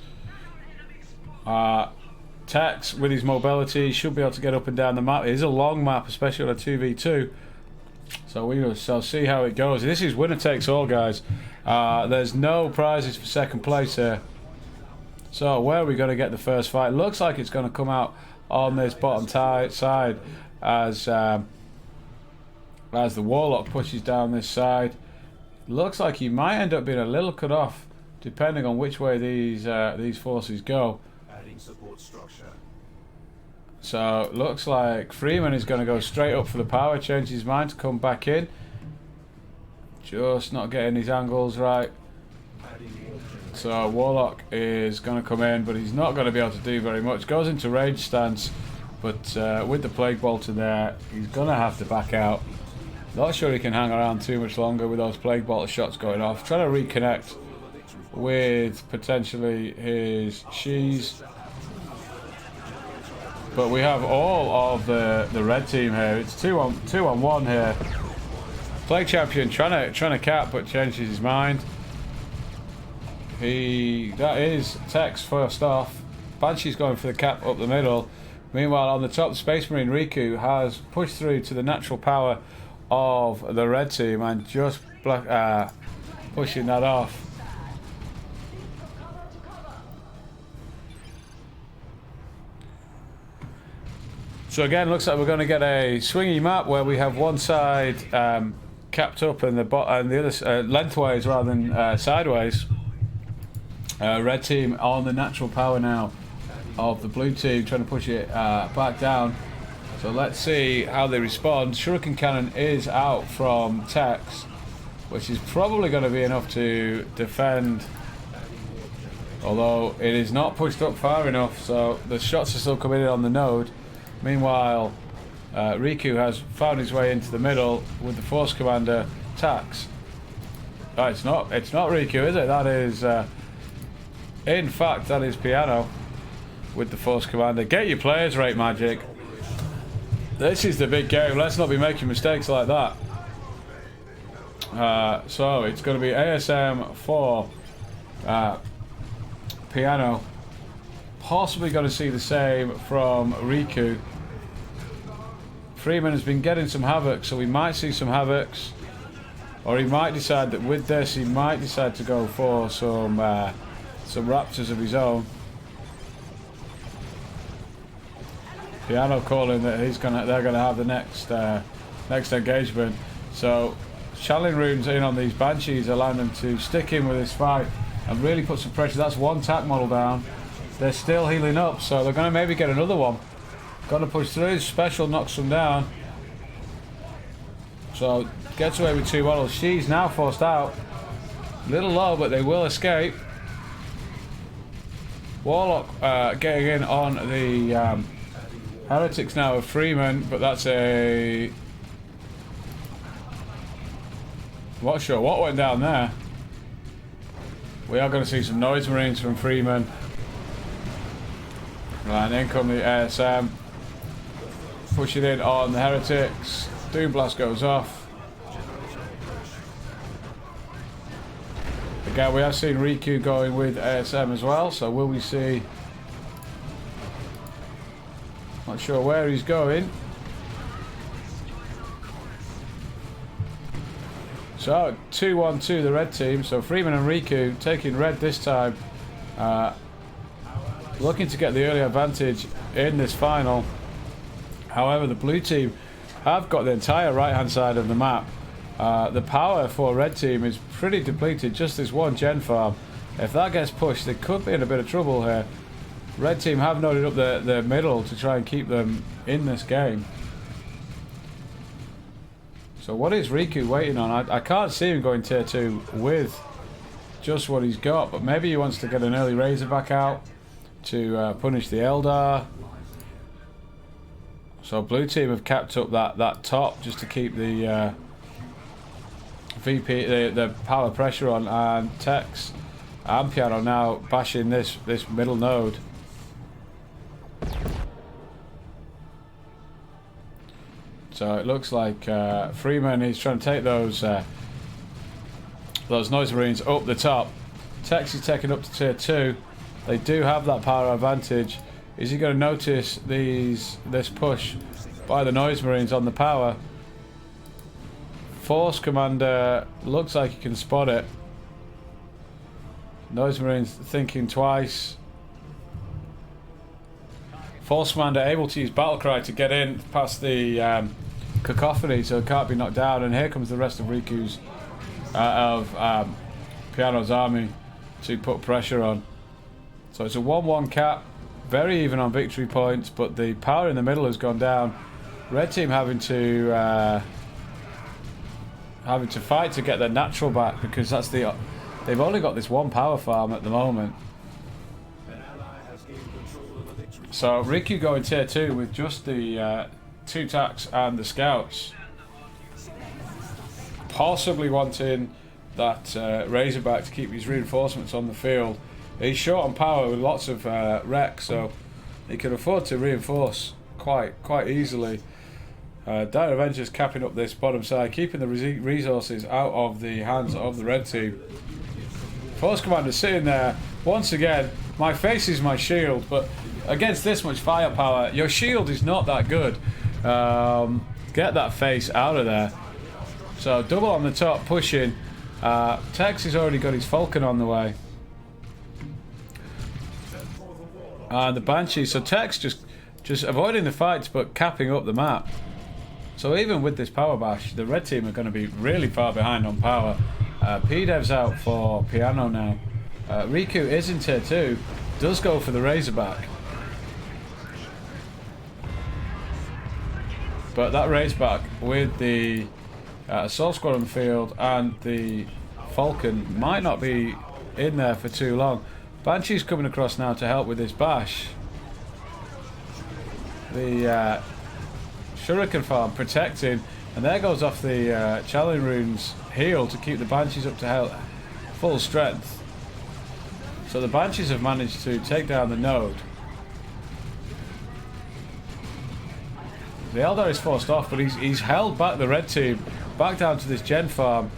Tex with his mobility should be able to get up and down the map. It is a long map, especially on a 2v2. So we shall see how it goes. This is winner takes all, guys. There's no prizes for 2nd place here. So where are we going to get the first fight? Looks like it's going to come out on this bottom side as the Warlock pushes down this side. Looks like he might end up being a little cut off depending on which way these forces go. Adding support structure. So looks like Freeman is going to go straight up for the power, change his mind to come back in. Just not getting his angles right. So Warlock is going to come in, but he's not going to be able to do very much. Goes into rage stance, but with the Plague Bolt in there, he's going to have to back out. Not sure he can hang around too much longer with those Plague Bolt shots going off. Trying to reconnect with potentially his Shees. But we have all of the red team here. It's 2 on 1 here. Plague Champion trying to cap, but changes his mind. That is Tex first off. Banshee's going for the cap up the middle. Meanwhile, on the top, Space Marine Riku has pushed through to the natural power of the red team and just pushing that off. So again, looks like we're going to get a swingy map where we have one side capped up and the other lengthways rather than sideways. Red team on the natural power now of the blue team, trying to push it back down. So let's see how they respond. Shuriken Cannon is out from Tex, which is probably going to be enough to defend. Although it is not pushed up far enough, so the shots are still coming in on the node. Meanwhile, Riku has found his way into the middle with the Force Commander Tax. Oh, it's not Riku, is it? That is, in fact, that is Piano with the Force Commander. Get your players right, Magic. This is the big game. Let's not be making mistakes like that. So it's going to be ASM for Piano. Possibly going to see the same from Riku. Freeman has been getting some havoc, so we might see some havocs. Or he might decide that with this, he might decide to go for some raptors of his own. Piano calling that they're gonna have the next engagement. So channeling runes in on these banshees, allowing them to stick in with this fight and really put some pressure. That's one tack model down. They're still healing up, so they're gonna maybe get another one. Gonna push through. Special knocks them down. So gets away with 2 models. She's now forced out. Little low, but they will escape. Warlock getting in on the Heretics now of Freeman, but that's a... Not sure what went down there. We are going to see some Noise Marines from Freeman. Right, and in come the ASM. Pushing in on the Heretics. Doom Blast goes off. Again, we have seen Riku going with ASM as well, so will we see... Not sure where he's going. So 2-1-2 the red team. So Freeman and Riku taking red this time. Looking to get the early advantage in this final. However, the blue team have got the entire right hand side of the map. The power for red team is pretty depleted. Just this one gen farm. If that gets pushed, they could be in a bit of trouble here. Red team have noded up the middle to try and keep them in this game. So what is Riku waiting on? I can't see him going tier 2 with just what he's got, but maybe he wants to get an early Razorback out to punish the Eldar. So blue team have capped up that top just to keep the the power pressure on, and Tex and Piano now bashing this middle node. So it looks like Freeman is trying to take those Noise Marines up the top. Tex is taking up to tier 2. They do have that power advantage. Is he going to notice this push by the Noise Marines on the power? Force Commander looks like he can spot it. Noise Marines thinking twice. Force Commander able to use Battlecry to get in past the cacophony, so it can't be knocked down. And here comes the rest of Riku's Piano's army to put pressure on. So it's a 1-1 cap, very even on victory points, but the power in the middle has gone down. Red team having to fight to get their natural back, because that's they've only got this one power farm at the moment. So Riku going tier 2 with just the 2 tacks and the scouts. Possibly wanting that Razorback to keep his reinforcements on the field. He's short on power with lots of wreck, so he can afford to reinforce quite easily. Dire Avengers capping up this bottom side, keeping the resources out of the hands of the red team. Force Commander sitting there once again. My face is my shield, but against this much firepower, your shield is not that good. Get that face out of there. So double on the top, pushing. Tex has already got his Falcon on the way. And the Banshee. So Tex just avoiding the fights, but capping up the map. So even with this power bash, the red team are going to be really far behind on power. P-Dev's out for Piano now. Riku is in tier 2. Does go for the Razorback. But that race back with the assault squad on the field and the Falcon might not be in there for too long. Banshee's coming across now to help with this bash. The Shuriken farm protecting, and there goes off the Channeling Rune's heal to keep the Banshees up to full strength. So the Banshees have managed to take down the node. The Eldar is forced off, but he's held back the red team back down to this gen farm,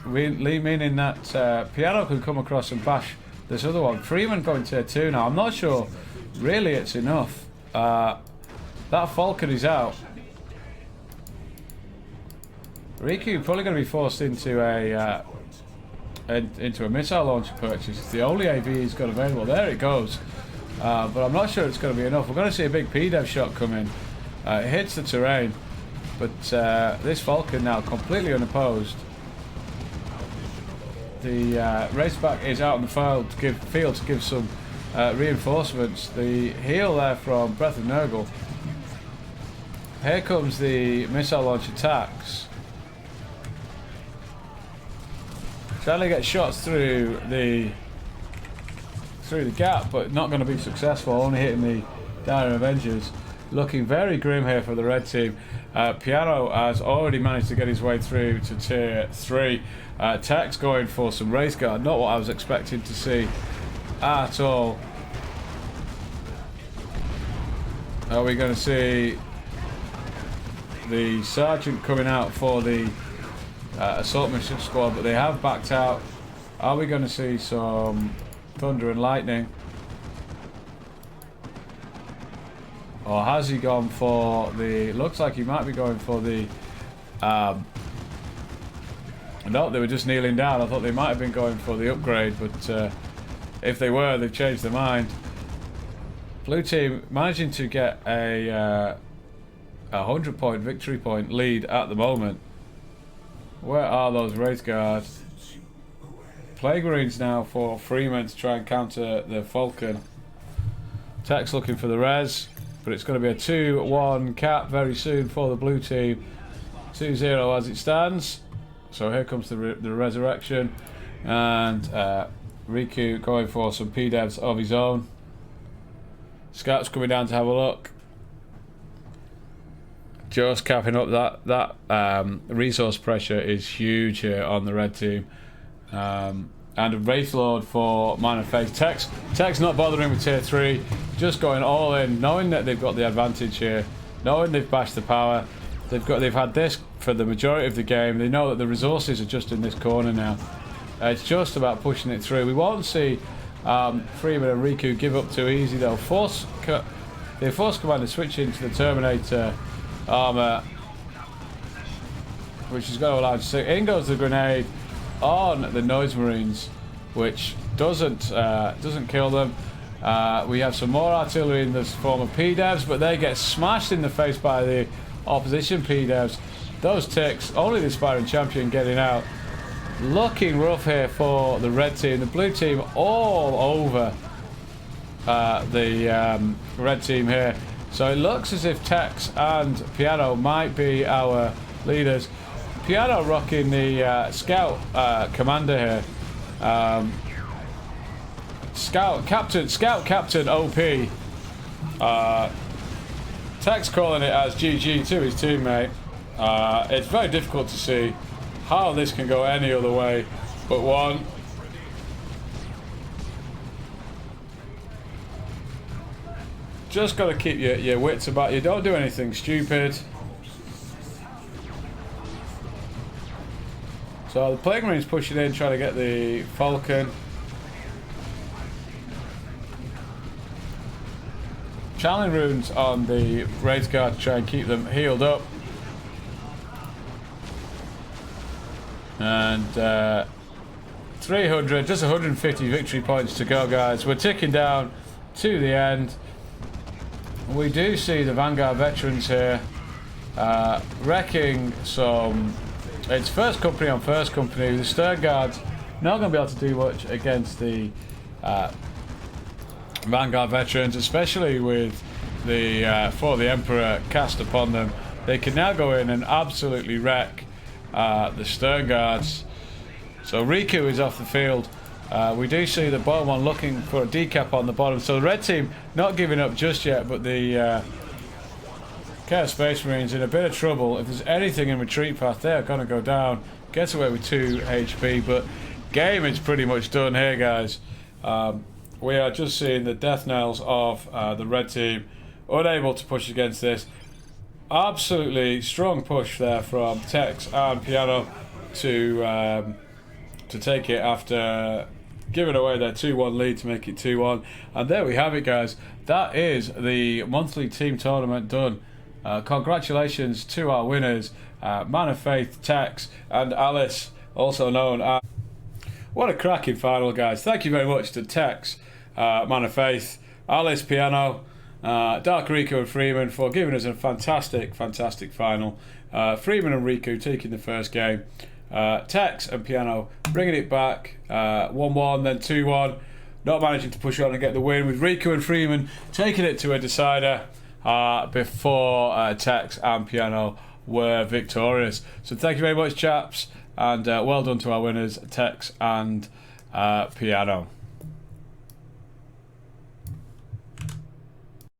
meaning that Piano can come across and bash this other one. Freeman going tier 2 now. I'm not sure really it's enough. That Falcon is out. Riku probably going to be forced into a missile launcher purchase. It's the only AV he's got available. There it goes. But I'm not sure it's going to be enough. We're going to see a big PDEV shot come in. It hits the terrain, but this Falcon now completely unopposed. The raceback is out on the field to give some reinforcements. The heal there from Breath of Nurgle. Here comes the missile launch attacks. Trying to get shots through the gap, but not going to be successful. Only hitting the Dire Avengers. Looking very grim here for the red team. Piano has already managed to get his way through to tier 3. Tech's going for some race guard. Not what I was expecting to see at all. Are we going to see the sergeant coming out for the assault mission squad? But they have backed out. Are we going to see some thunder and lightning? Or has he gone for the... Looks like he might be going for the... No, they were just kneeling down. I thought they might have been going for the upgrade, but if they were, they've changed their mind. Blue team managing to get a 100-point victory point lead at the moment. Where are those race guards? Plague Marines now for Freeman to try and counter the Falcon. Tech's looking for the res. But it's going to be a 2-1 cap very soon for the blue team. 2-0 as it stands. So here comes the resurrection. And Riku going for some PDEVs of his own. Scouts coming down to have a look. Just capping up that resource pressure is huge here on the red team. And a Wraith Lord for Minor Phase. Tech's not bothering with tier 3, just going all in, knowing that they've got the advantage here, knowing they've bashed the power. They've had this for the majority of the game. They know that the resources are just in this corner now. It's just about pushing it through. We won't see Freeman and Riku give up too easy though. The Force Commander switch into the Terminator armor, which is going to allow to in goes the grenade on the Noise Marines, which doesn't kill them. We have some more artillery in this form of PDEVs, but they get smashed in the face by the opposition PDEVs. Those ticks, only the Aspiring Champion getting out. Looking rough here for the red team. The blue team all over the red team here. So it looks as if Tex and Piano might be our leaders. Piano rocking the scout commander here. Scout captain OP. Tex calling it as GG to his teammate. It's very difficult to see how this can go any other way but one. Just got to keep your wits about you. Don't do anything stupid. So the Plague Marine's pushing in, trying to get the Falcon. Channeling runes on the Raid Guard to try and keep them healed up. And 300, just 150 victory points to go, guys. We're ticking down to the end. We do see the Vanguard veterans here wrecking some... It's first company on first company. The Stern Guards not going to be able to do much against the Vanguard veterans, especially with the For the Emperor cast upon them. they can now go in and absolutely wreck the stern guards. So Riku is off the field. We do see the bottom one looking for a decap on the bottom. So the red team not giving up just yet, but the Chaos Space Marines in a bit of trouble. If there's anything in retreat path, they are going to go down. Gets away with 2 HP, but game is pretty much done here, guys. We are just seeing the death knells of the red team, unable to push against this. Absolutely strong push there from Tex and Piano to take it after giving away their 2-1 lead to make it 2-1. And there we have it, guys. That is the monthly team tournament done. Congratulations to our winners, Man of Faith, Tex, and Alice, also known as... What a cracking final, guys. Thank you very much to Tex, Man of Faith, Alice, Piano, Dark Riku and Freeman for giving us a fantastic final. Freeman and Riku taking the first game. Tex and Piano bringing it back, 1-1, then 2-1, not managing to push on and get the win, with Riku and Freeman taking it to a decider before Tex and Piano were victorious. So thank you very much, chaps, and well done to our winners, Tex and Piano.